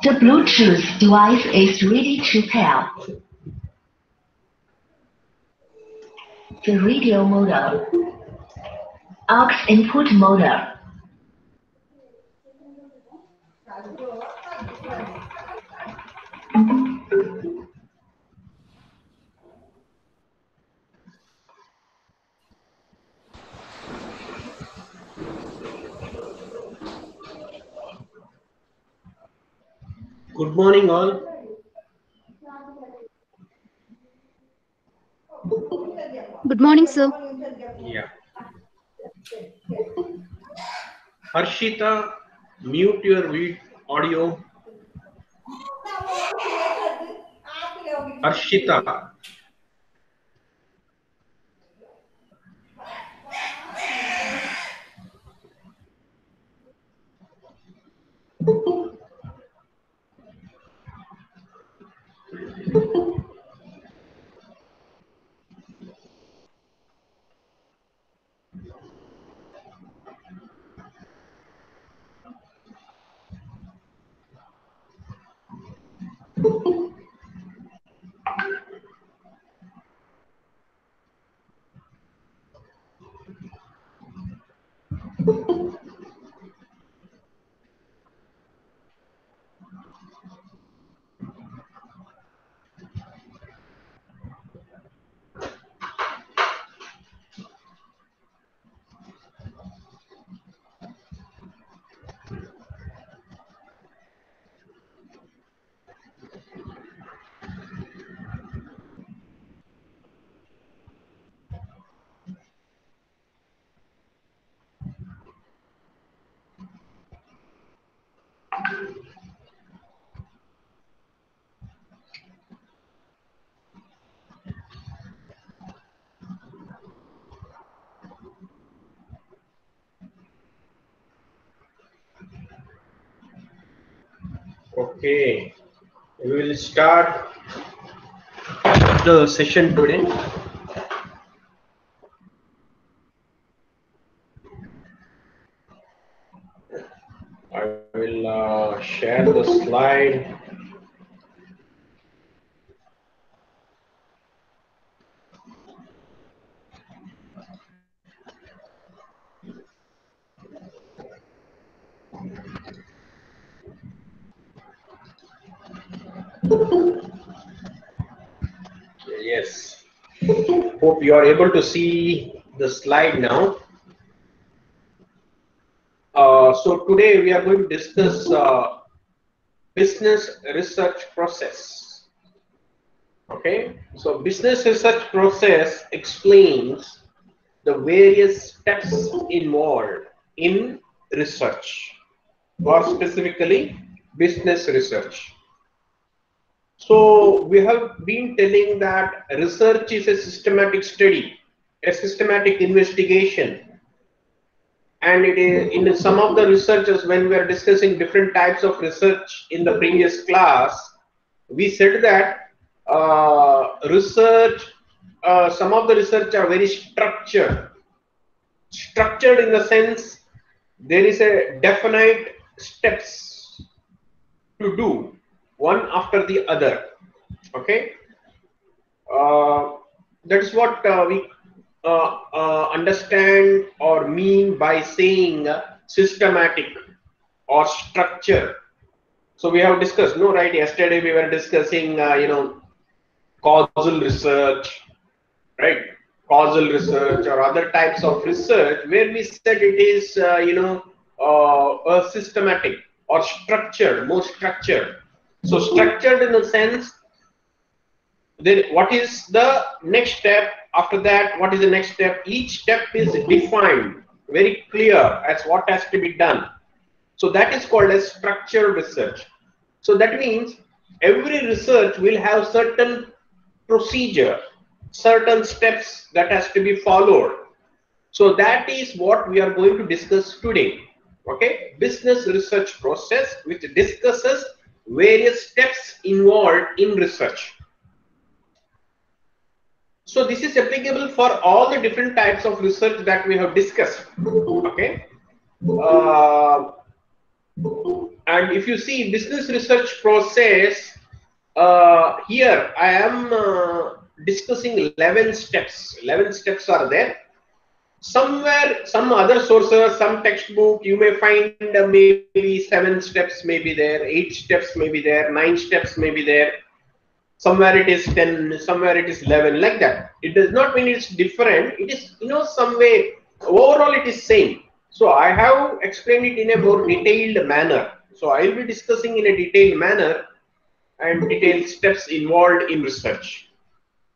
The Bluetooth device is ready to pair. The radio model. Aux input model. Good morning, all. Good morning, sir. Yeah. Harshita, mute your audio. Harshita. Okay, we will start the session today. I will share the slide. Yes. Hope you are able to see the slide now. So today we are going to discuss business research process. Okay, so business research process explains the various steps involved in research, or specifically business research. So we have been telling that research is a systematic study, a systematic investigation. And it is in some of the researchers, when we are discussing different types of research in the previous class, we said that some of the research are very structured. Structured in the sense there is a definite steps to do one after the other. Okay, that is what we understand or mean by saying systematic or structure. So we have discussed, no, right? Yesterday we were discussing, causal research, right? Causal research or other types of research where we said it is, a systematic or structured, more structured. So structured in the sense Then what is the next step? After that, what is the next step? Each step is defined, very clear as what has to be done. So that is called as structured research. So that means every research will have certain procedure, certain steps that has to be followed. So that is what we are going to discuss today. Okay, business research process, which discusses various steps involved in research. So this is applicable for all the different types of research that we have discussed. Okay. And if you see business research process, here I am discussing 11 steps. 11 steps are there. Somewhere, some other sources, some textbook, you may find maybe 7 steps may be there, 8 steps may be there, 9 steps may be there. Somewhere it is 10, somewhere it is 11, like that. It does not mean it's different. It is, some way, overall it is same. So I have explained it in a more detailed manner. So I will be discussing in a detailed manner and detailed steps involved in research.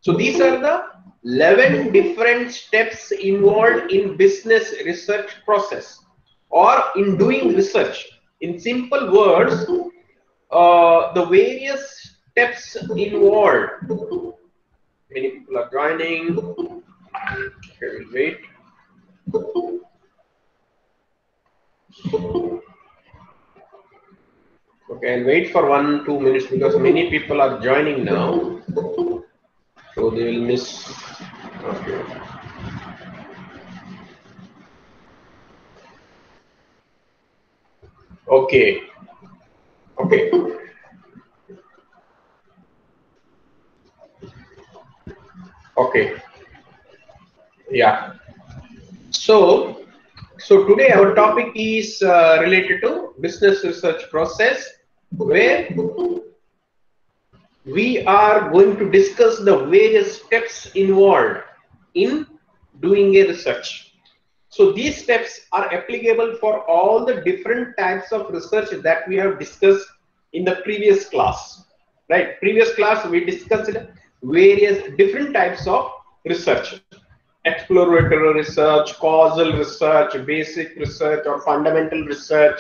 So these are the 11 different steps involved in business research process or in doing research. In simple words, the various steps involved. Many people are joining. Okay, we'll wait. Okay, I'll wait for 1-2 minutes because many people are joining now. So they will miss. Okay. Okay. Okay. Okay. Yeah. So today our topic is related to business research process, where we are going to discuss the various steps involved in doing a research. So these steps are applicable for all the different types of research that we have discussed in the previous class. Right? Previous class we discussed various different types of research. Exploratory research, causal research, basic research, or fundamental research.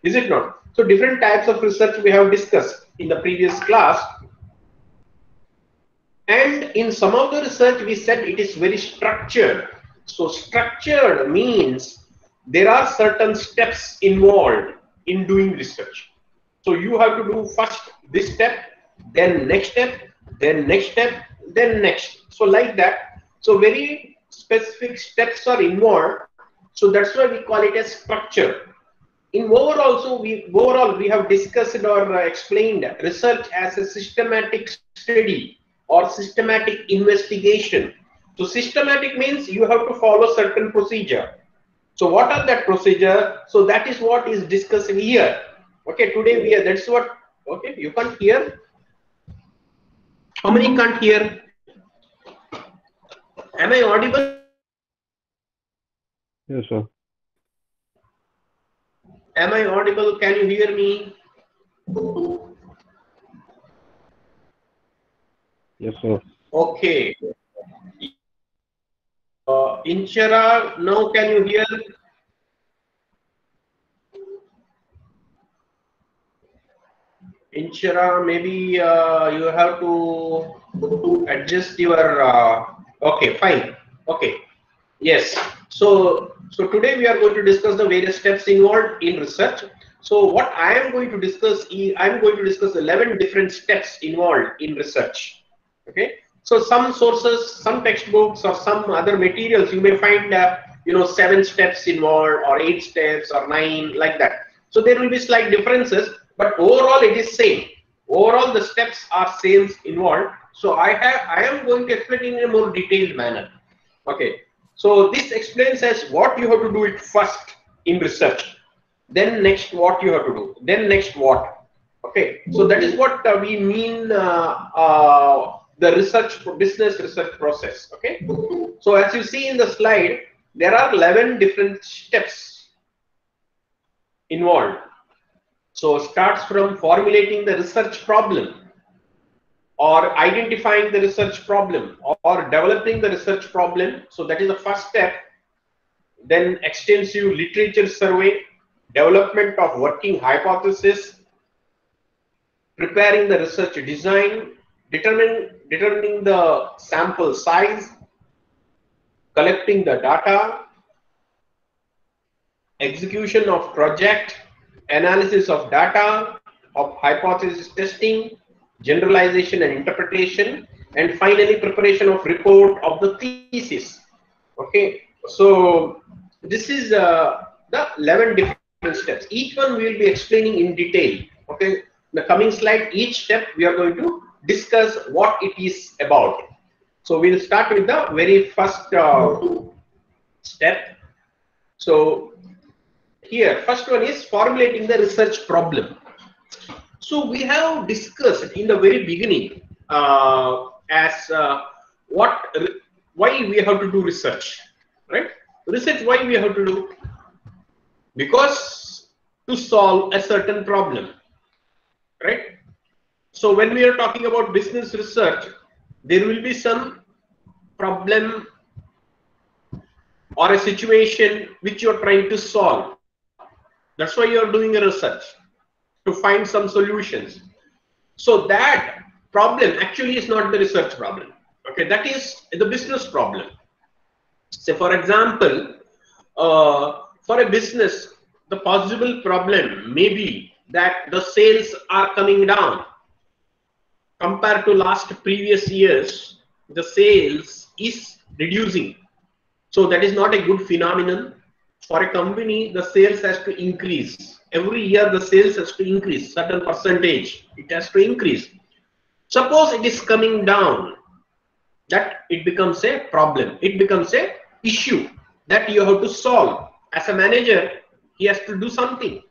Is it not? So different types of research we have discussed in the previous class. And in some of the research we said it is very structured. So structured means there are certain steps involved in doing research. So you have to do first this step, then next step, then next step, then next. So like that. So very specific steps are involved. So that's why we call it as structure. In overall we have discussed or explained research as a systematic study or systematic investigation. So systematic means you have to follow certain procedure. So what are that procedure? So that is what is discussed here. Okay, today we are, that's what. Okay, you can't hear. How many can't hear? Am I audible? Yes, sir. Am I audible? Can you hear me? Yes, sir. Okay. Inchara, now can you hear? Inchara, maybe you have to adjust your. Okay, fine. Okay. Yes. So today we are going to discuss the various steps involved in research. So what I am going to discuss is I am going to discuss 11 different steps involved in research. Okay. So some sources, some textbooks, or some other materials you may find 7 steps involved, or 8 steps, or 9, like that. So there will be slight differences, but overall it is same. Overall the steps are same involved. So I am going to explain in a more detailed manner. Okay. So this explains as what you have to do it first in research, then next what you have to do, then next what. Okay, so that is what we mean the research, business research process. Okay, so as you see in the slide, there are 11 different steps involved. So starts from formulating the research problem, or identifying the research problem or developing the research problem. So that is the first step. Then extensive literature survey, development of working hypothesis, preparing the research design, determining the sample size, collecting the data, execution of project, analysis of data, of hypothesis testing, generalization and interpretation, and finally preparation of report of the thesis. Okay, so this is the 11 different steps. Each one we will be explaining in detail. Okay, in the coming slide, each step we are going to discuss what it is about. So we'll start with the very first step. So here, first one is formulating the research problem. So we have discussed in the very beginning why we have to do research, right? Research, why we have to do? Because to solve a certain problem, right? So when we are talking about business research, there will be some problem or a situation which you are trying to solve. That's why you are doing a research, to find some solutions. So that problem actually is not the research problem. Okay, that is the business problem. Say for example, for a business, the possible problem may be that the sales are coming down compared to previous years. The sales is reducing, so that is not a good phenomenon. For a company, the sales has to increase. Every year the sales has to increase, certain percentage, it has to increase. Suppose it is coming down, that it becomes a problem. It becomes a issue that you have to solve. As a manager, he has to do something.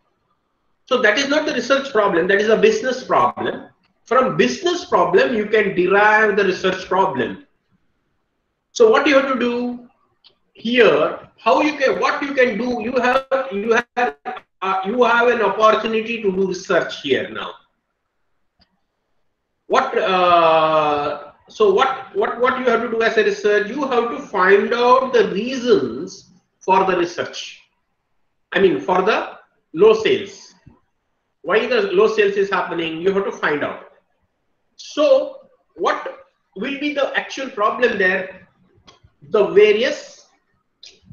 So that is not the research problem, that is a business problem. From business problem, you can derive the research problem. So what you have to do here, what you can do, you have an opportunity to do research here now. What you have to do as a research? You have to find out the reasons for the research. I mean, for the low sales. Why the low sales is happening? You have to find out. So what will be the actual problem there? The various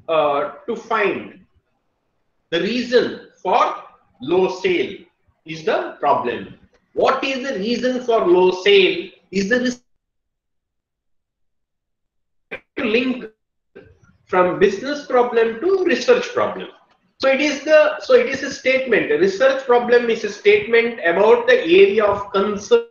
to find the reason for low sale is the problem. What is the reason for low sale? Is the link from business problem to research problem. So it is a statement. A research problem is a statement about the area of concern.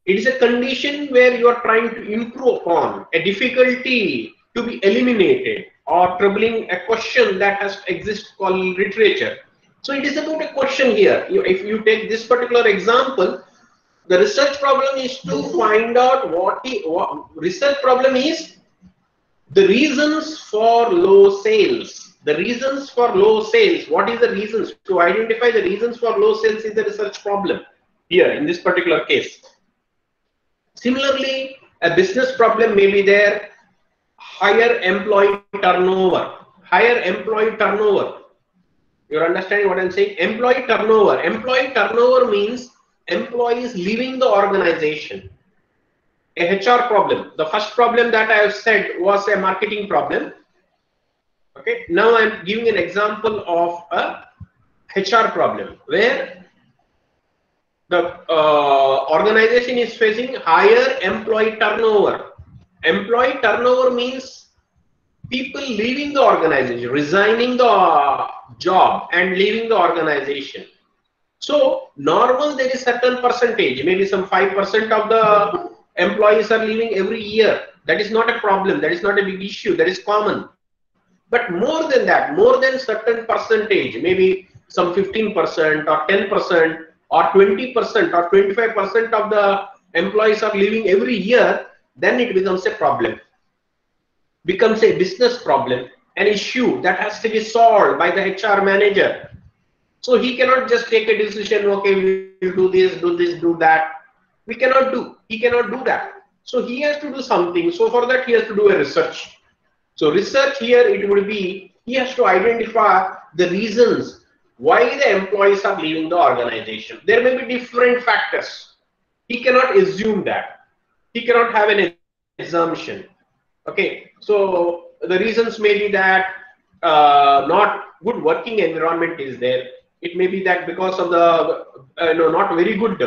It is a condition where you are trying to improve upon, a difficulty to be eliminated, or troubling a question that has to exist called literature. So it is about a question here. If you take this particular example, the research problem is to find out what research problem is the reasons for low sales. The reasons for low sales. What is the reasons? To identify the reasons for low sales is the research problem here in this particular case. Similarly, a business problem may be there. Higher employee turnover. Higher employee turnover. You're understanding what I'm saying? Employee turnover. Employee turnover means employees leaving the organization. A HR problem. The first problem that I have said was a marketing problem. Okay. Now I'm giving an example of a HR problem where the organization is facing higher employee turnover. Employee turnover means people leaving the organization, resigning the job and leaving the organization. So normal there is certain percentage, maybe some 5% of the employees are leaving every year. That is not a problem. That is not a big issue. That is common. But more than that, more than certain percentage, maybe some 15% or 10% or 20% or 25% of the employees are leaving every year, then it becomes a problem. Becomes a business problem, an issue that has to be solved by the HR manager. So he cannot just take a decision, okay, we will do this, do that. We cannot do. He cannot do that. So he has to do something. So for that he has to do a research. So research here it would be he has to identify the reasons why the employees are leaving the organization. There may be different factors. He cannot assume that. He cannot have an assumption. Okay. So the reasons may be that not good working environment is there. It may be that because of the not very good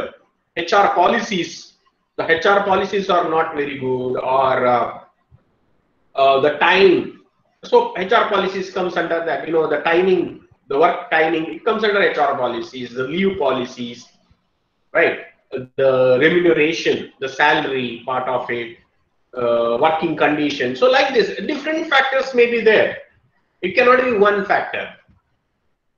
HR policies. The HR policies are not very good, or the time. So HR policies comes under that. The timing, the work timing, it comes under HR policies. The leave policies, right? The remuneration, the salary part of it, working conditions. So like this, different factors may be there. It cannot be one factor,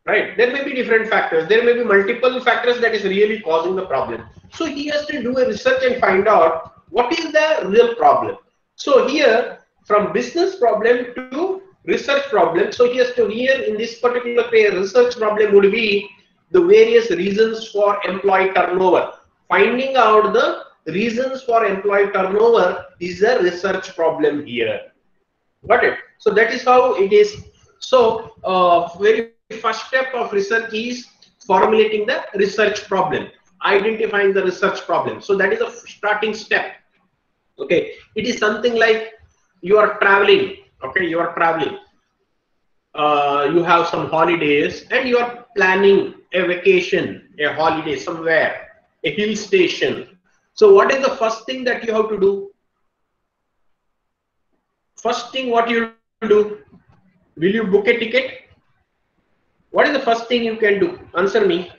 right? There may be different factors. There may be multiple factors that is really causing the problem. So he has to do a research and find out what is the real problem. So here, from business problem to research problem, so he has to, here in this particular case, research problem would be the various reasons for employee turnover. Finding out the reasons for employee turnover is a research problem here. Got it? So that is how it is. So very first step of research is formulating the research problem, identifying the research problem. So that is a starting step. Okay, it is something like you are traveling. Okay, you are traveling. You have some holidays and you are planning a vacation, a holiday somewhere, a hill station. So what is the first thing that you have to do? First thing what you do? Will you book a ticket? What is the first thing you can do? Answer me.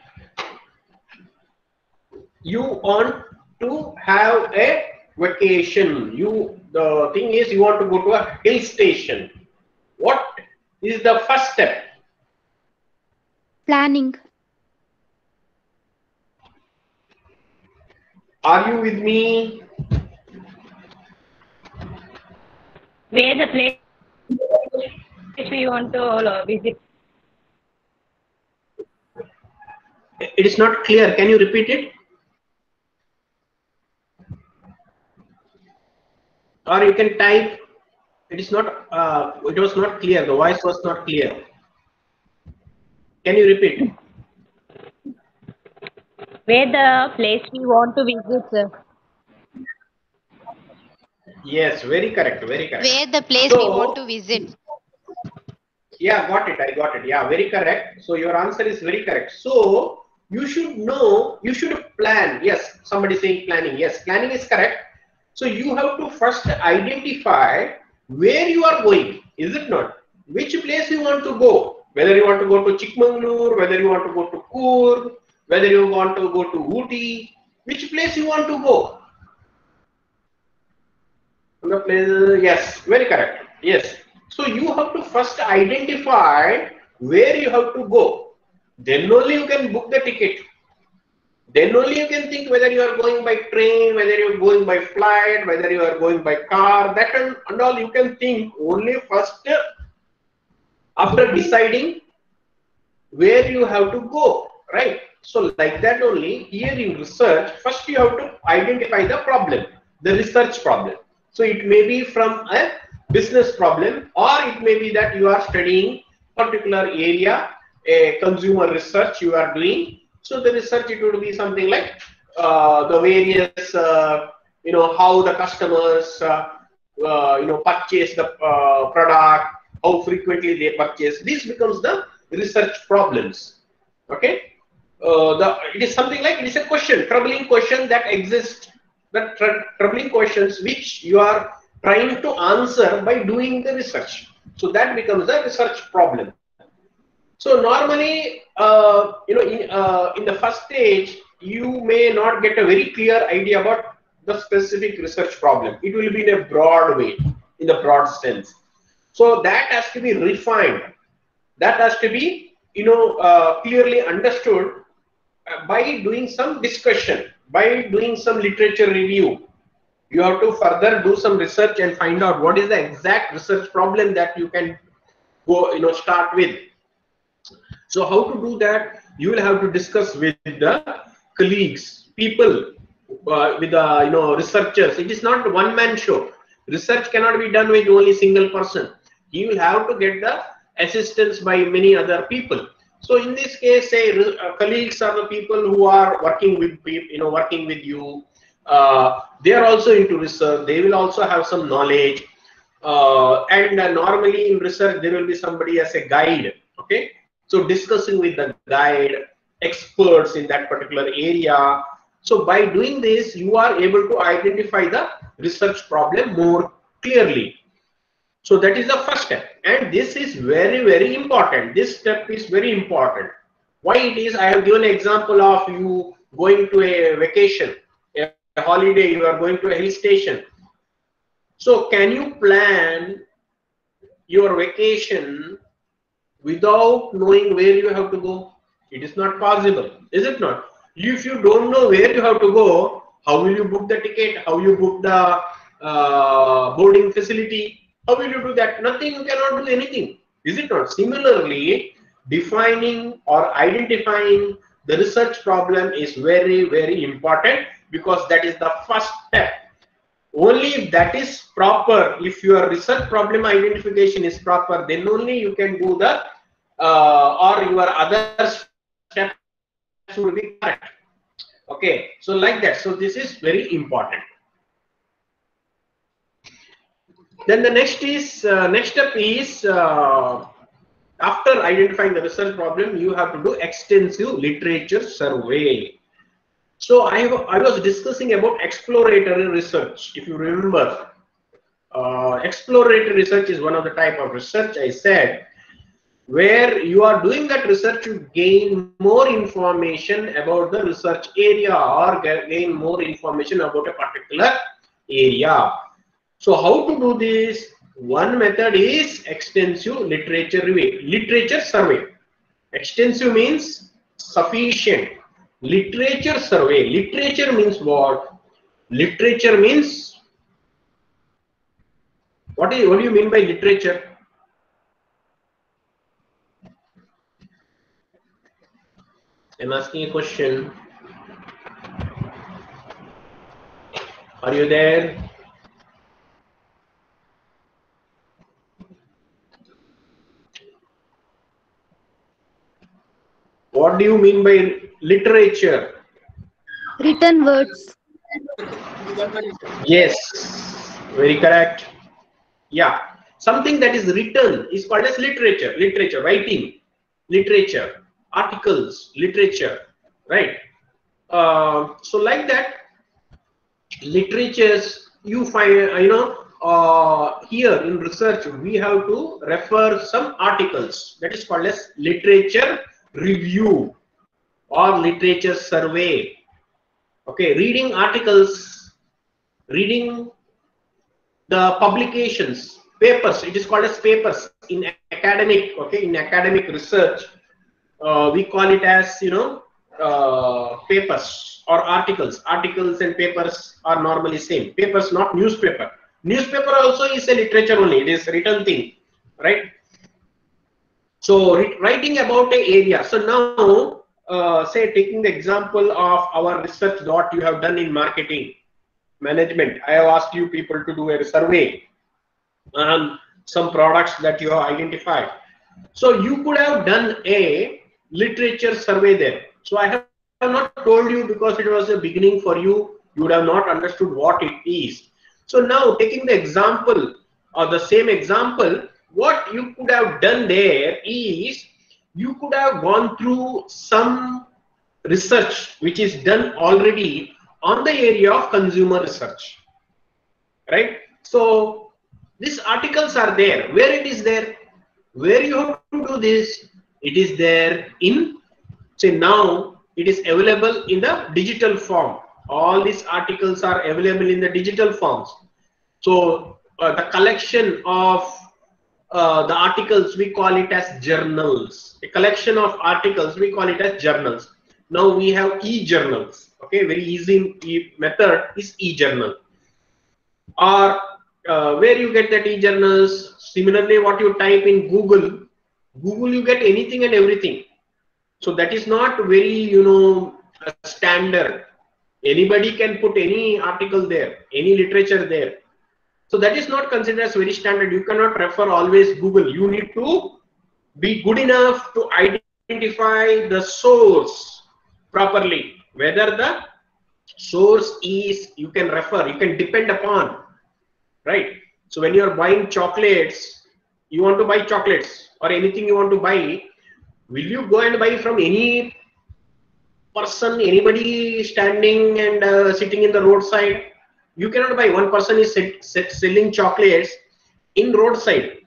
You want to have a vacation. The thing is you want to go to a hill station. What is the first step? Planning. Are you with me? Where the place we want to visit. It is not clear. Can you repeat it? Or you can type. It is not. It was not clear. The voice was not clear. Can you repeat? Where the place we want to visit, sir. Yes, very correct. Very correct. Where the place we want to visit. Yeah, got it. I got it. Yeah, very correct. So your answer is very correct. So you should know, you should plan. Yes, somebody saying planning. Yes, planning is correct. So you have to first identify where you are going. Is it not? Which place you want to go? Whether you want to go to Chikmagalur, whether you want to go to Coorg, whether you want to go to Ooty, which place you want to go? The place, yes, very correct. Yes. So you have to first identify where you have to go. Then only you can book the ticket. Then only you can think whether you are going by train, whether you are going by flight, whether you are going by car. That and all you can think only first after deciding where you have to go, right? So like that only here in research, first you have to identify the problem, the research problem. So it may be from a business problem, or it may be that you are studying particular area, a consumer research you are doing. So the research, it would be something like the various, how the customers, purchase the product, how frequently they purchase. This becomes the research problems. Okay, it is something like, it is a question, troubling question that exists. The troubling questions which you are trying to answer by doing the research. So that becomes a research problem. So normally, in the first stage, you may not get a very clear idea about the specific research problem. It will be in a broad way, in the broad sense. So that has to be refined. That has to be, clearly understood by doing some discussion, by doing some literature review. You have to further do some research and find out what is the exact research problem that you can go, start with. So how to do that? You will have to discuss with the colleagues, people with researchers. It is not one-man show. Research cannot be done with only single person. He will have to get the assistance by many other people. So in this case, say colleagues are the people who are working with working with you. They are also into research. They will also have some knowledge. And normally in research there will be somebody as a guide. Okay, so discussing with the guide, experts in that particular area. So by doing this, you are able to identify the research problem more clearly. So that is the first step, and this is very, very important. This step is very important. Why it is? I have given an example of you going to a vacation, a holiday. You are going to a hill station. So can you plan your vacation without knowing where you have to go? It is not possible, is it not? If you don't know where you have to go, how will you book the ticket? How you book the boarding facility? How will you do that? Nothing. You cannot do anything, is it not? Similarly, defining or identifying the research problem is very, very important, because that is the first step. Only if that is proper, if your research problem identification is proper, then only you can do the or your other steps will be correct. Okay, so like that. So this is very important. Then the next step is after identifying the research problem, you have to do extensive literature survey. So I was discussing about exploratory research. If you remember, exploratory research is one of the type of research I said, where you are doing that research to gain more information about the research area or gain more information about a particular area. So how to do this? One method is extensive literature survey. Extensive means sufficient. Literature survey. Literature means what? Literature means what do you mean by literature? I'm asking a question. Are you there? What do you mean by literature? Written words. Yes, very correct. Yeah, something that is written is called as literature. Literature, writing, literature, articles, literature, right? So like that, literatures you find, here in research we have to refer some articles. That is called as literature review or literature survey. Okay, reading articles, reading the publications, papers. It is called as papers in academic. Okay, in academic research, we call it as papers or articles. Articles and papers are normally same. Papers, not newspaper. Newspaper also is a literature only. It is written thing, right? So writing about an area. So now, say taking the example of our research what you have done in marketing management. I have asked you people to do a survey on some products that you have identified. So you could have done a literature survey there. So I have not told you because it was a beginning for you. You would have not understood what it is. So now taking the example or the same example, what you could have done there is you could have gone through some research which is done already on the area of consumer research, right? So these articles are there. Where it is there? Where you have to do this? It is there in, say now it is available in the digital form. All these articles are available in the digital forms. So the collection of the articles, we call it as journals. A collection of articles, we call it as journals. Now we have e-journals. Okay, very easy method is e-journal. Or where you get that e-journals? Similarly, what you type in Google, you get anything and everything. So that is not very standard. Anybody can put any article there, any literature there. So that is not considered as very standard. You cannot refer always Google. You need to be good enough to identify the source properly. Whether the source is, you can refer, you can depend upon, right? So when you are buying chocolates, you want to buy chocolates or anything you want to buy, will you go and buy from any person, anybody standing and sitting in the roadside? You cannot buy. One person is selling chocolates in roadside,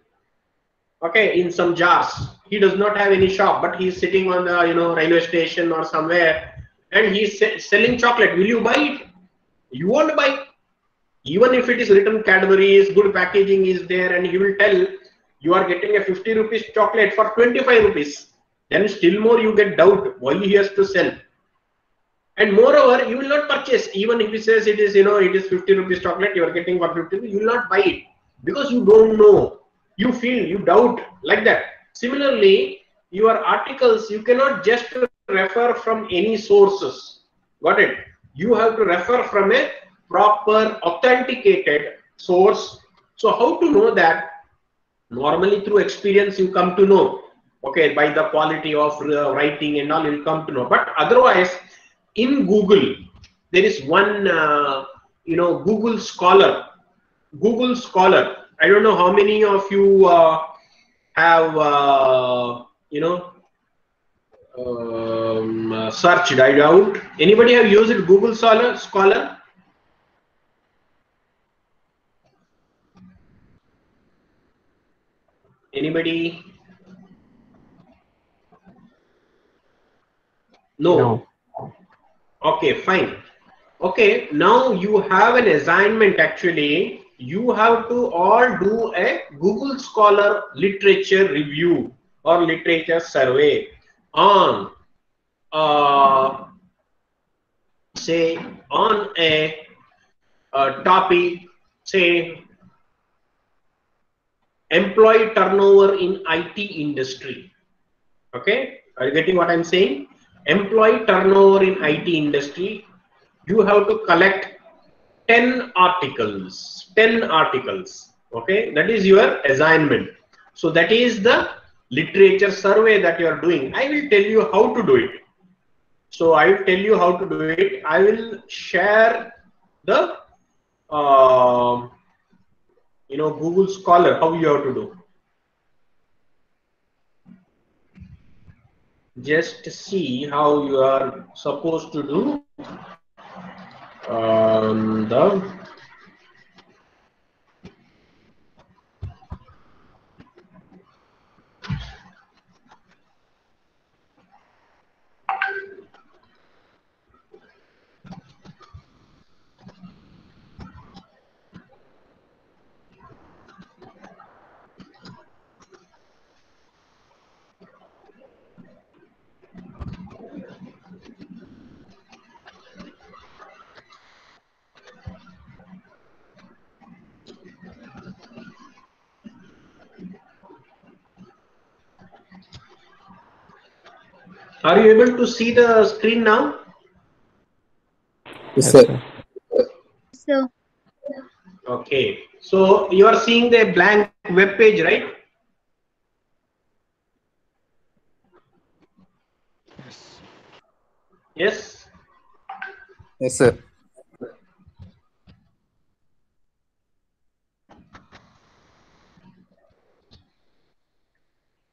okay, in some jars. He does not have any shop, but he is sitting on the railway station or somewhere, and he is selling chocolate. Will you buy it? You won't buy. Even if it is written Cadbury's, good packaging is there, and he will tell you are getting a 50 rupees chocolate for 25 rupees. Then still more you get doubt why he has to sell. And moreover, you will not purchase. Even if he says it is, it is 50 rupees chocolate, you are getting for 50, you will not buy it because you don't know. You feel, you doubt, like that. Similarly, your articles, you cannot just refer from any sources. Got it? You have to refer from a proper authenticated source. So how to know that? Normally through experience you come to know. Okay, by the quality of writing and all, you will come to know. But otherwise, in Google, there is one, Google Scholar. Google Scholar. I don't know how many of you have, searched. I doubt. Anybody have used Google Scholar? Anybody? No. Okay, fine. Okay, now you have an assignment. Actually, you have to all do a Google Scholar literature review or literature survey on say on a topic, say employee turnover in IT industry. Okay, are you getting what I'm saying? Employee turnover in IT industry. You have to collect 10 articles. 10 articles. Okay, that is your assignment. So that is the literature survey that you are doing. I will tell you how to do it. So I will tell you how to do it. I will share the Google Scholar, how you have to do. Just see how you are supposed to do Are you able to see the screen now? Yes, sir. So, Okay, so you are seeing the blank web page, right? Yes. Yes, sir.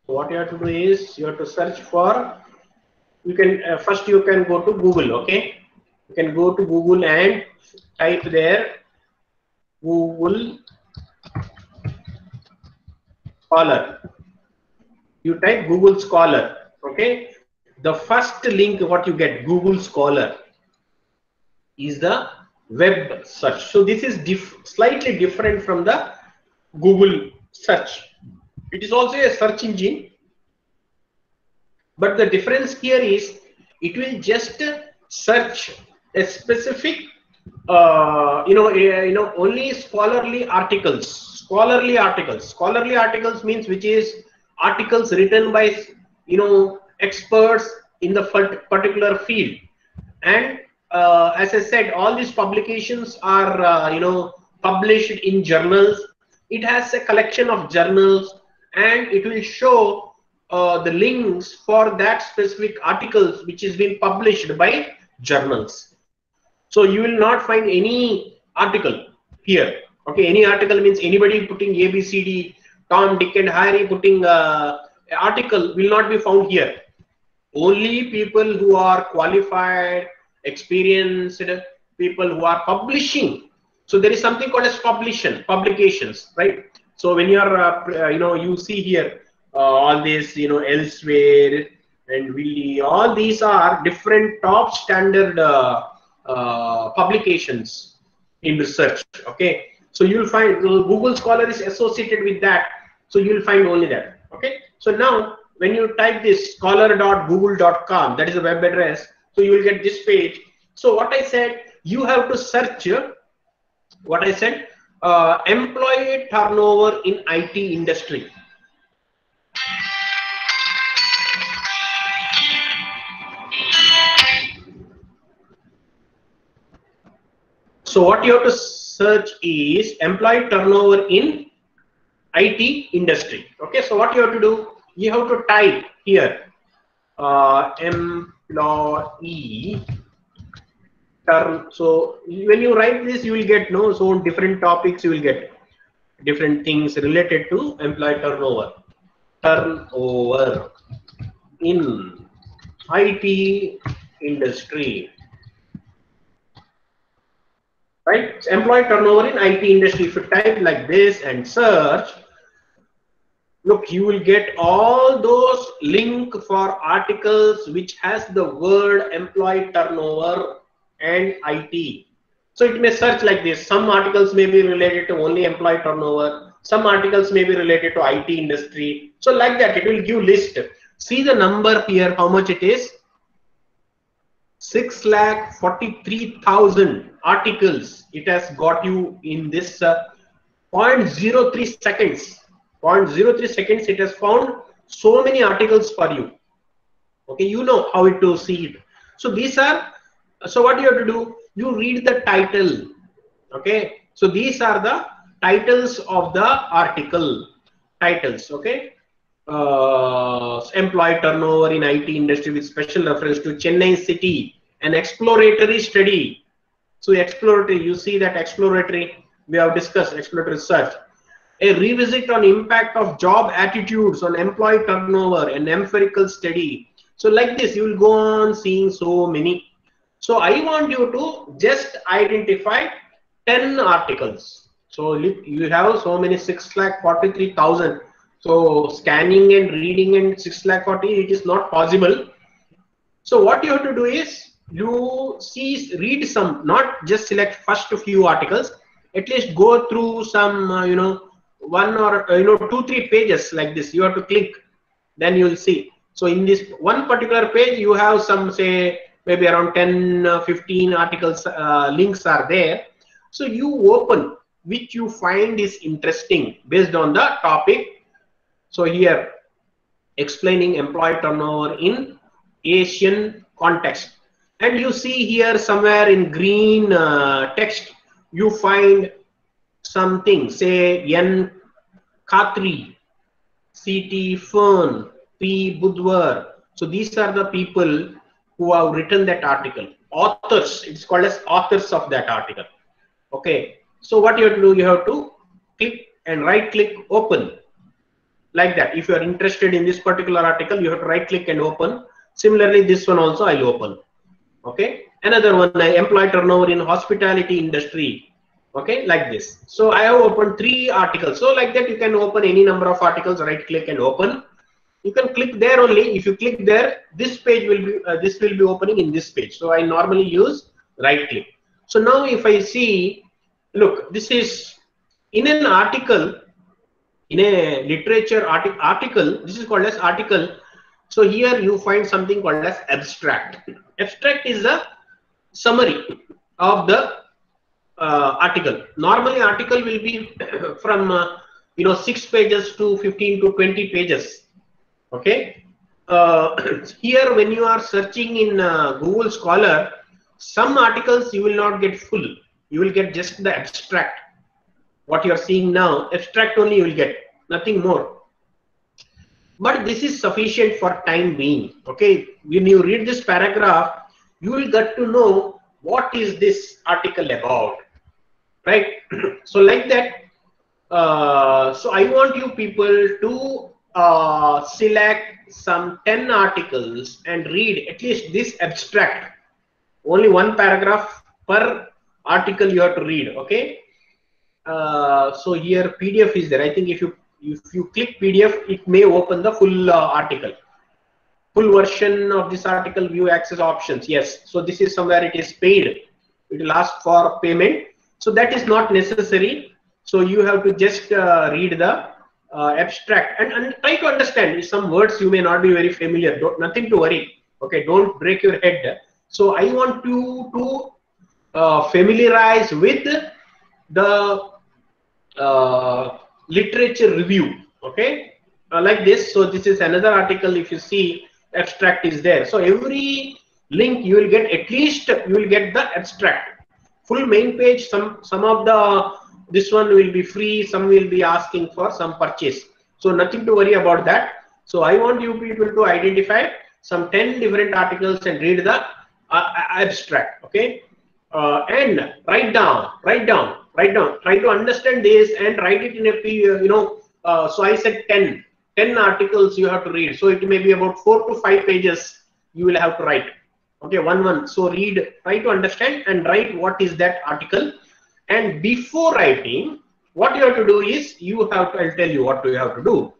What you have to do is you have to search for. You can first you can go to Google. Okay, you can go to Google and type there Google Scholar. You type Google Scholar. Okay, the first link what you get, Google Scholar, is the web search. So this is slightly different from the Google search. It is also a search engine, but the difference here is it will just search a specific only scholarly articles. Scholarly articles means which is articles written by experts in the particular field, and as I said, all these publications are published in journals. It has a collection of journals, and it will show the links for that specific articles which is been published by journals. So you will not find any article here. Okay, any article means anybody putting ABCD, Tom, Dick, and Harry putting article will not be found here. Only people who are qualified, experienced, people who are publishing. So there is something called as publications, right? So when you are, you see here all this, elsewhere and Willy, all these are different top standard publications in research. Okay, so you will find Google Scholar is associated with that. So you will find only that. Okay, so now when you type this scholar.google.com, that is a web address, so you will get this page. So what I said, you have to search what I said, employee turnover in IT industry. So what you have to search is employee turnover in IT industry. Okay, so what you have to do, you have to type here employee turn. So when you write this, you will get so different topics, you will get different things related to employee turnover in IT industry, right? So employee turnover in IT industry. If you type like this and search, look, you will get all those links for articles which has the word employee turnover and IT. So it may search like this. Some articles may be related to only employee turnover. Some articles may be related to IT industry. So like that, it will give list. See the number here, how much it is? 6,43,000 articles. It has got you in this 0.03 seconds. 0.03 seconds, it has found so many articles for you. Okay, you know how to see it. So these are, so what you have to do, you read the title. Okay, so these are the titles of the article titles. Okay, employee turnover in IT industry with special reference to Chennai city, an exploratory study. So exploratory, you see that exploratory, we have discussed exploratory research. A revisit on impact of job attitudes on employee turnover, an empirical study. So like this, you will go on seeing so many. So I want you to just identify 10 articles. So you have so many 6,43,000. So scanning and reading and 6,40,000, it is not possible. So what you have to do is you read some, not just select first few articles. At least go through some, one or 2-3 pages like this. You have to click, then you will see. So in this one particular page, you have some, say maybe around 10-15 articles, links are there. So you open which you find is interesting based on the topic. So here, explaining employee turnover in Asian context, and you see here somewhere in green text, you find something, say N. Khatri, C.T. Fern, P. Budwar. So these are the people who have written that article. Authors, it's called as authors of that article. Okay. So what you have to do, you have to click and right click open. Like that. If you are interested in this particular article, you have to right click and open. Similarly, this one also I'll open. Okay. Another one, employee turnover in hospitality industry. Okay, like this. So I have opened 3 articles. So like that, you can open any number of articles, right click and open. You can click there only. If you click there, this page will be this will be opening in this page. So I normally use right click. So now if I see, look, this is in an article, in a literature article, this is called as article. So here you find something called as abstract. Abstract is a summary of the article. Normally article will be from 6 pages to 15 to 20 pages. Okay, here when you are searching in Google Scholar, some articles you will not get full. You will get just the abstract. What you are seeing now, abstract only you will get, nothing more. But this is sufficient for time being. Okay, when you read this paragraph, you will get to know what is this article about, right? So like that. So I want you people to select some 10 articles and read at least this abstract. Only one paragraph per article you have to read. Okay. So here PDF is there. I think if you click PDF, it may open the full article, full version of this article. View access options. Yes. So this is somewhere it is paid. It will ask for payment. So that is not necessary. So you have to just read the abstract and try to understand. Some words you may not be very familiar. Nothing to worry. Okay. Don't break your head. So I want you to familiarize with the literature review. Okay, like this. So this is another article. If you see, abstract is there. So every link you will get, at least you will get the abstract. Full main page, some of the, this one will be free, some will be asking for some purchase. So nothing to worry about that. So I want you people to identify some 10 different articles and read the abstract. Okay, and write down. Try to understand this and write it in a so I said 10 articles you have to read. So it may be about 4 to 5 pages you will have to write. Okay, one. So read, try to understand and write what is that article. And before writing, what you have to do is you have to, I'll tell you what you have to do.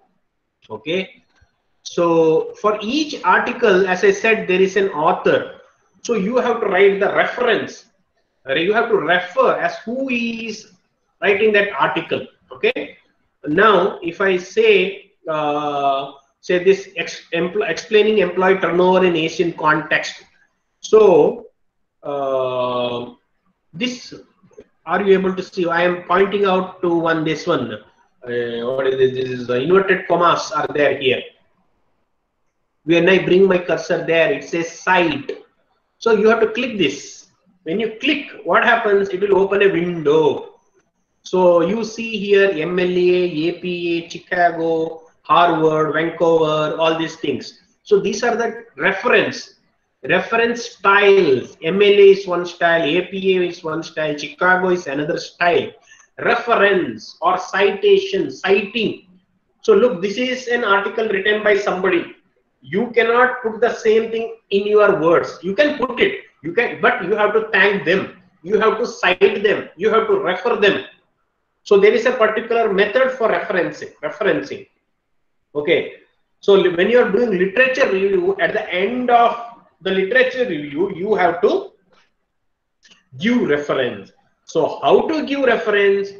Okay, so for each article, as I said, there is an author. So you have to write the reference. You have to refer as who is writing that article. Okay. Now, if I say this explaining employee turnover in Asian context. So this, are you able to see? I am pointing out to this one. What is this? This is inverted commas are there here. When I bring my cursor there, it says site. So you have to click this. When you click, what happens? It will open a window. So you see here MLA, APA, Chicago, Harvard, Vancouver, all these things. So these are the reference styles. MLA is one style, APA is one style, Chicago is another style. Reference or citation, citing. So look, this is an article written by somebody. You cannot put the same thing in your words. You can put it. You can, but you have to thank them. You have to cite them. You have to refer them. So there is a particular method for referencing. Okay. So when you are doing literature review, at the end of the literature review, you have to give reference. So how to give reference?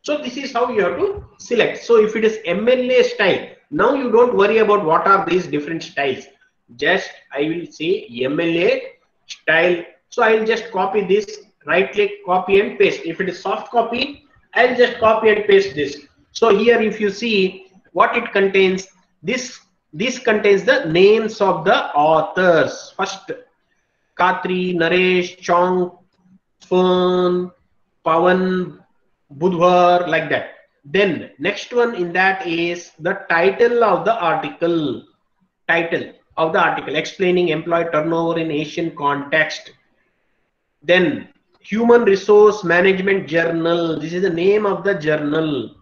So this is how you have to select. So if it is MLA style, now you don't worry about what are these different styles. Just I will say MLA style. So I will just copy this, right click, copy and paste. If it is soft copy, I'll just copy and paste this. So here if you see what it contains, this contains the names of the authors. First, Khatri, Naresh, Chong, Fern, Pawan, Budhwar, like that. Then next one in that is the title of the article. Title of the article explaining employee turnover in Asian context. Then Human Resource Management Journal. This is the name of the journal.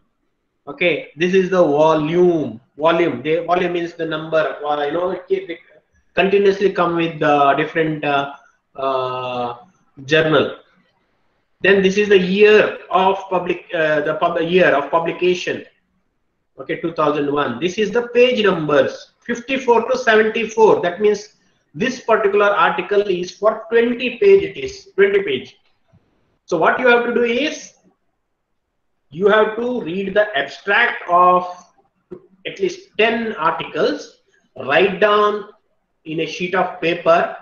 Okay, this is the volume. The volume means the number. You know, it continuously come with the different journal. Then this is the year of year of publication. Okay, 2001. This is the page numbers 54 to 74. That means this particular article is for 20 page. It is 20 page. So what you have to do is you have to read the abstract of at least 10 articles, write down in a sheet of paper.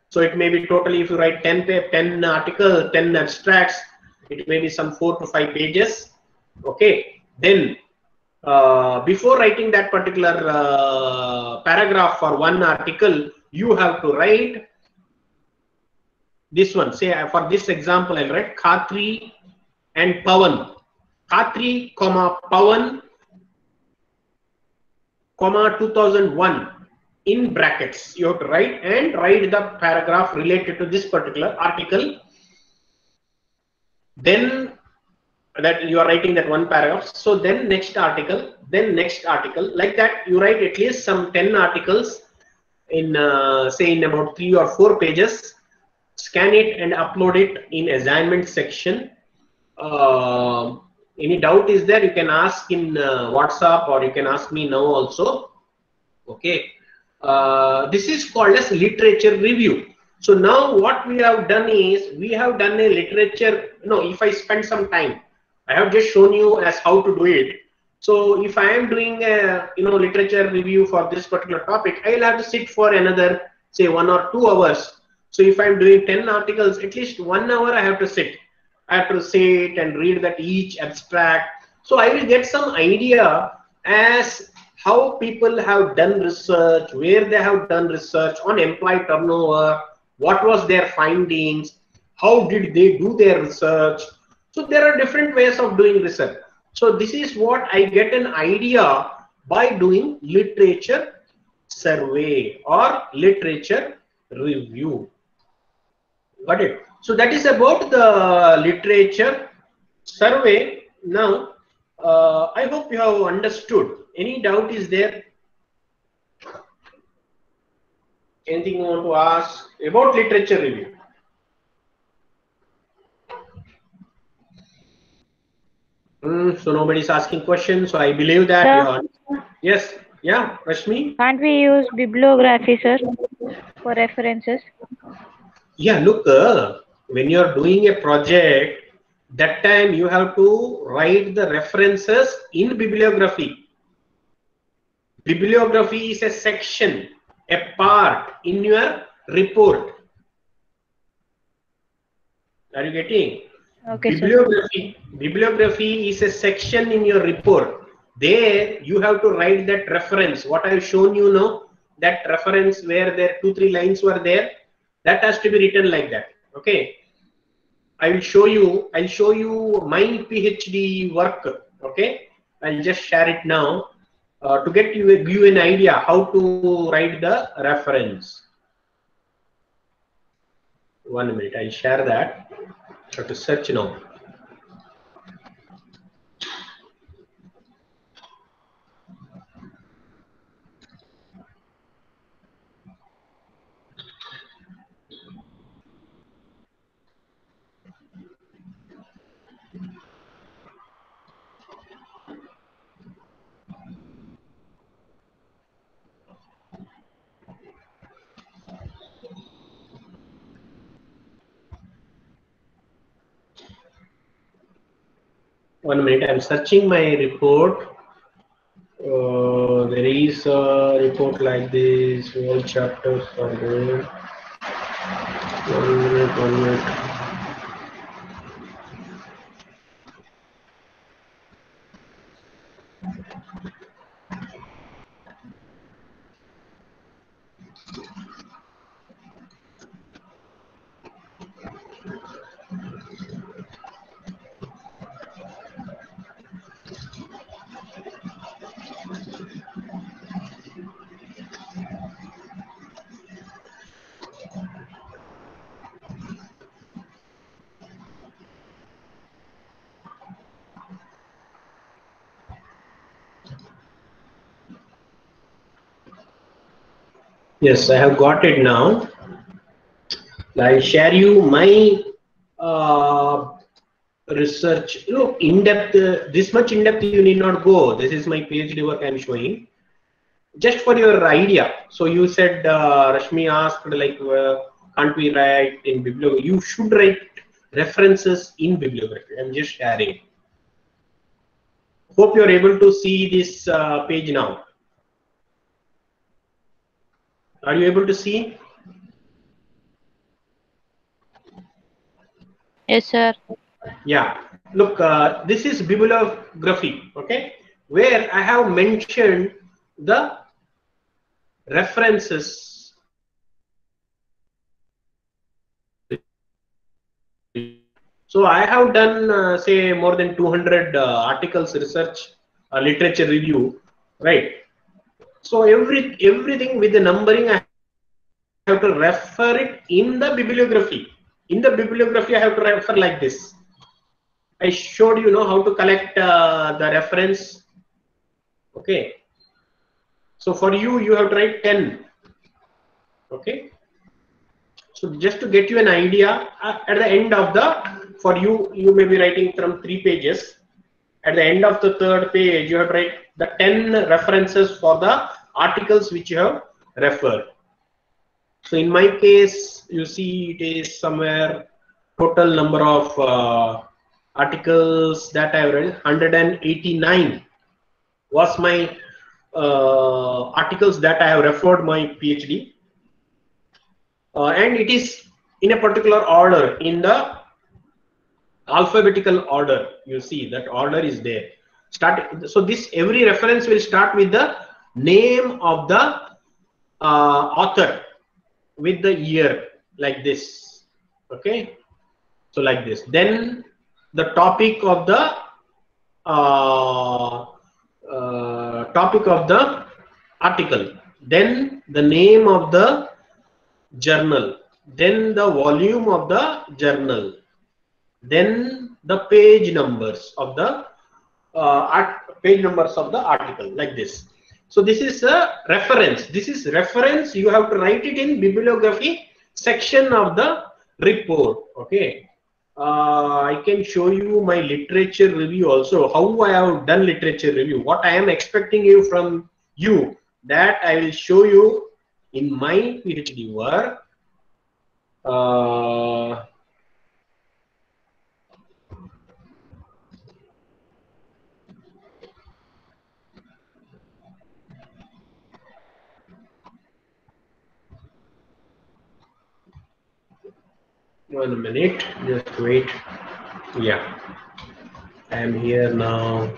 So it may be totally, if you write 10 articles, 10 abstracts, it may be some 4 to 5 pages. Okay. Then before writing that particular paragraph for one article, you have to write This one, say for this example, I'll write Khatri and Pawan. Khatri, Pawan, 2001 in brackets. You have to write the paragraph related to this particular article. Then that you are writing that one paragraph. So then next article, like that. You write at least some 10 articles in say in about 3 or 4 pages. Scan it and upload it in assignment section. Any doubt is there, you can ask in WhatsApp, or you can ask me now also. Okay, this is called as literature review. So now what we have done is, we have done a literature, if I spend some time, I have just shown you as how to do it. So if I am doing a literature review for this particular topic, I will have to sit for another, say, 1 or 2 hours. So if I'm doing 10 articles, at least 1 hour I have to sit. I have to sit and read that each abstract. So I will get some idea as how people have done research, where they have done research on employee turnover, what was their findings, how did they do their research. So there are different ways of doing research. So this is what I get an idea by doing literature survey or literature review. Got it? So that is about the literature survey. Now, I hope you have understood. Any doubt is there? Anything you want to ask about literature review? So nobody's asking questions. So I believe that you are. Yes. Yeah, Rashmi? Can't we use bibliography, sir, for references? Yeah, look, when you're doing a project, that time you have to write the references in bibliography. Bibliography is a section, a part in your report. Are you getting? Okay, bibliography is a section in your report. There you have to write that reference. What I've shown you now, that reference where there 2-3 lines were there, that has to be written like that. Okay. I will show you. I'll show you my PhD work. Okay. I'll just share it now to give you an idea how to write the reference. 1 minute. I'll share that. Have to search now. One minute, I'm searching my report. There is a report like this, all chapters are there. 1 minute. Yes, I have got it now. I'll share you my research. Look, in depth, this much in depth you need not go. This is my PhD work I'm showing. Just for your idea. So you said, Rashmi asked, like, can't we write in bibliography? You should write references in bibliography. I'm just sharing. Hope you're able to see this page now. Are you able to see? Yes, sir. Yeah. Look, this is bibliography, okay, where I have mentioned the references So I have done say more than 200 articles, research, literature review, right? So everything with the numbering, I have to refer it in the bibliography. In the bibliography, I have to refer like this. I showed you know how to collect the reference. Okay. So for you, you have to write 10. Okay. So just to get you an idea, at the end of the, for you, you may be writing from 3 pages. At the end of the 3rd page, you have to write the 10 references for the articles which you have referred. So in my case, you see it is somewhere total number of articles that I have read, 189 was my articles that I have referred my PhD. And it is in a particular order, in the alphabetical order. You see that order is there. So this every reference will start with the name of the author with the year, like this. Okay, so like this. Then the topic of the article, then the name of the journal, then the volume of the journal, then the page numbers of the article, like this. So this is a reference. This is reference. You have to write it in bibliography section of the report. Okay. I can show you my literature review also, how I have done literature review. What I am expecting you from you, that I will show you in my PhD work. One minute, just wait. Yeah, I am here now.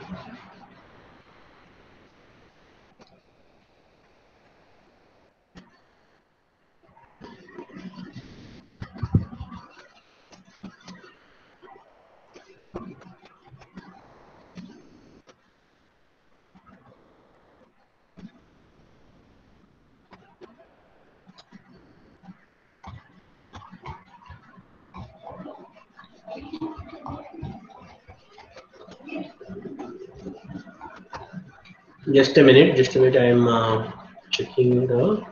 Just a minute, I am checking the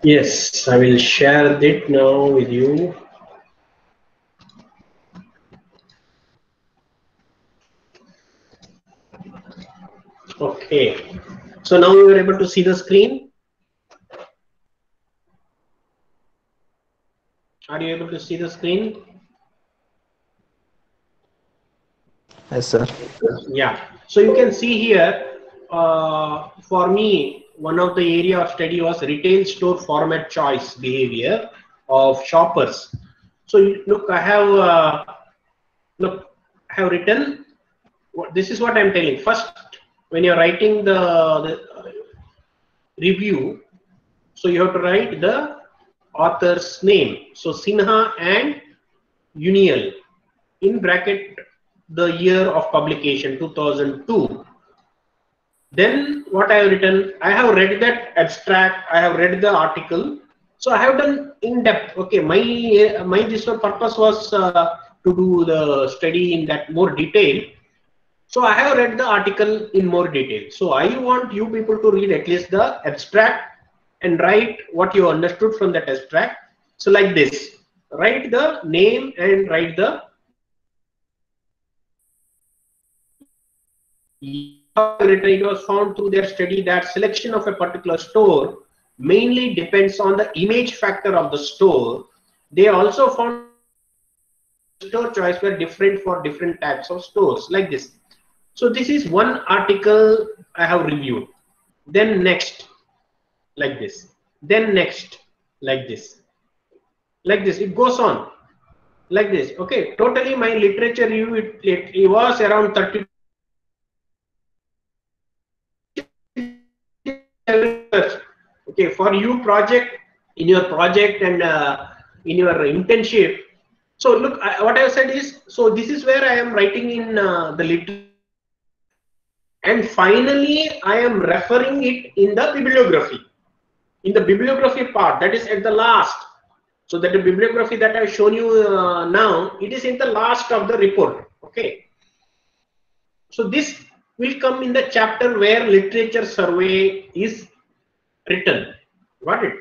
yes, I will share it now with you. Okay, so now you are able to see the screen. Are you able to see the screen? Yes, sir. Yeah. So you can see here, for me, one of the area of study was retail store format choice behavior of shoppers. So look, I have written. This is what I'm telling. First, when you're writing the review, so you have to write the author's name. So Sinha and Unial, in bracket the year of publication 2002. Then what I have written, I have read that abstract, I have read the article, so I have done in depth. Okay, my this purpose was to do the study in that more detail. So I have read the article in more detail. So I want you people to read at least the abstract and write what you understood from that abstract. So like this, write the name and write the it was found through their study that selection of a particular store mainly depends on the image factor of the store. They also found store choice were different for different types of stores, like this. So this is one article I have reviewed. Then next, like this. Then next, like this. like this. It goes on like this. Okay, totally my literature review, it was around 30. Okay, for you project, in your project and in your internship. So look, what I have said is, so this is where I am writing in the literature, and finally I am referring it in the bibliography. In the bibliography part, that is at the last. So that the bibliography that I have shown you now, it is in the last of the report. Okay. So this will come in the chapter where literature survey is written. Got it?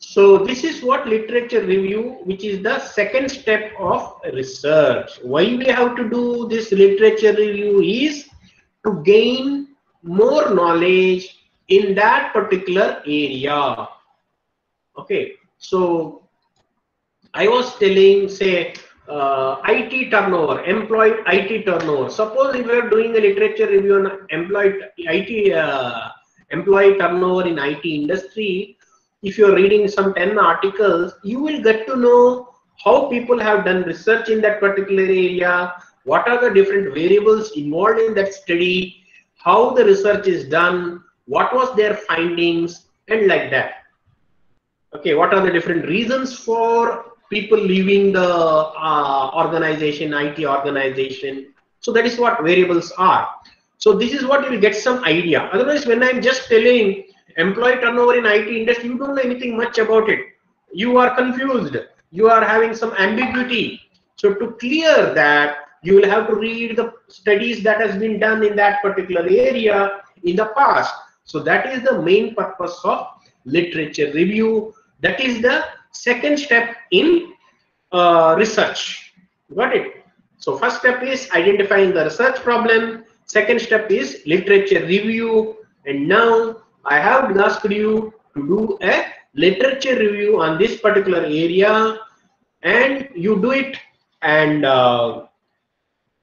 So this is what literature review, which is the second step of research. Why we have to do this literature review is to gain more knowledge in that particular area. Okay, so I was telling, say, IT turnover, employee IT turnover. Suppose if you are doing a literature review on employee turnover in IT industry, if you are reading some 10 articles, you will get to know how people have done research in that particular area, what are the different variables involved in that study, how the research is done, what was their findings, and like that. Okay, what are the different reasons for people leaving the organization, IT organization? So that is what variables are. So this is what you will get some idea. Otherwise, when I'm just telling employee turnover in IT industry, you don't know anything much about it. You are confused. You are having some ambiguity. So to clear that, you will have to read the studies that has been done in that particular area in the past. So that is the main purpose of literature review. That is the second step in research. Got it? So first step is identifying the research problem. Second step is literature review. And now I have asked you to do a literature review on this particular area, and you do it and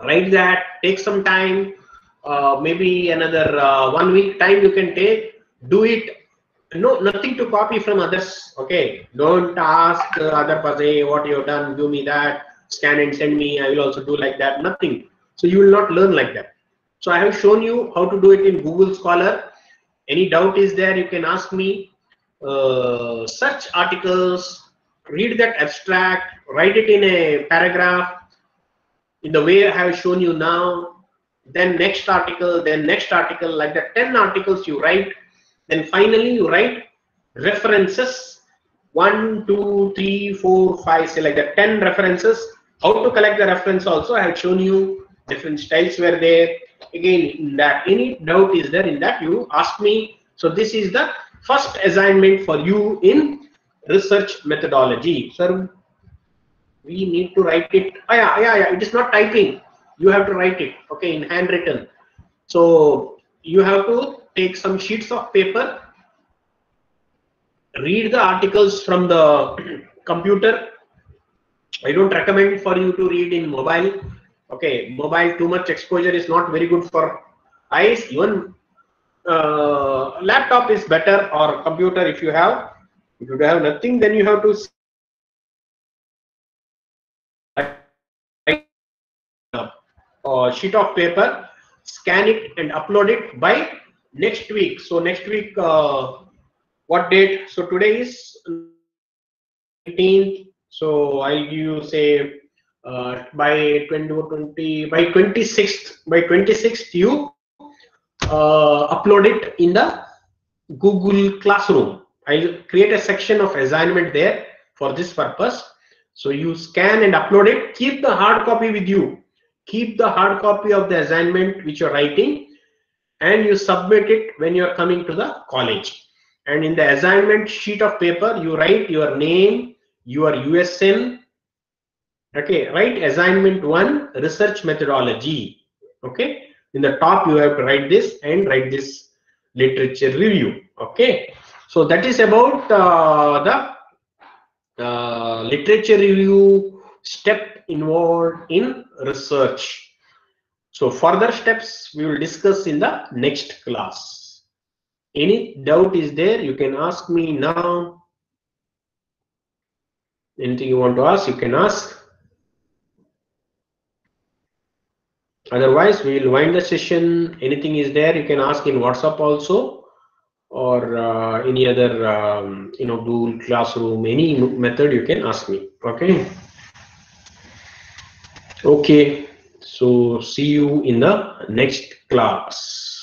write that. Take some time, maybe another 1 week time you can take. Do it. No, nothing to copy from others. Okay, don't ask other person what you have done, give me that, scan and send me, I will also do like that. Nothing. So you will not learn like that. So I have shown you how to do it in Google Scholar. Any doubt is there, you can ask me. Search articles, read that abstract, write it in a paragraph in the way I have shown you now. Then next article, like that. 10 articles you write. Then finally you write references, 1, 2, 3, 4, 5, say like that, 10 references. How to collect the reference also I have shown you. Different styles were there. Again, in that, any doubt is there in that, you ask me. So this is the first assignment for you in research methodology. Sir, we need to write it. Oh, yeah, it is not typing. You have to write it, okay, in handwritten. So you have to take some sheets of paper, read the articles from the computer. I don't recommend for you to read in mobile. Okay, mobile, too much exposure is not very good for eyes. Even laptop is better, or computer if you have. If you have nothing, then you have to sheet of paper, scan it and upload it by next week. So next week, what date? So today is 19th. So I'll give you, say, by 26th you upload it in the Google Classroom. I'll create a section of assignment there for this purpose. So you scan and upload it. Keep the hard copy with you. Keep the hard copy of the assignment which you're writing, and you submit it when you're coming to the college. And in the assignment sheet of paper, you write your name, your USN. Okay, write assignment 1, research methodology. Okay, in the top you have to write this and write this literature review. Okay, so that is about the literature review step involved in research. So further steps we will discuss in the next class. Any doubt is there, you can ask me now. Anything you want to ask, you can ask. Otherwise, we will wind the session. Anything is there, you can ask in WhatsApp also, or any other Google Classroom, any method you can ask me. Okay. Okay. So see you in the next class.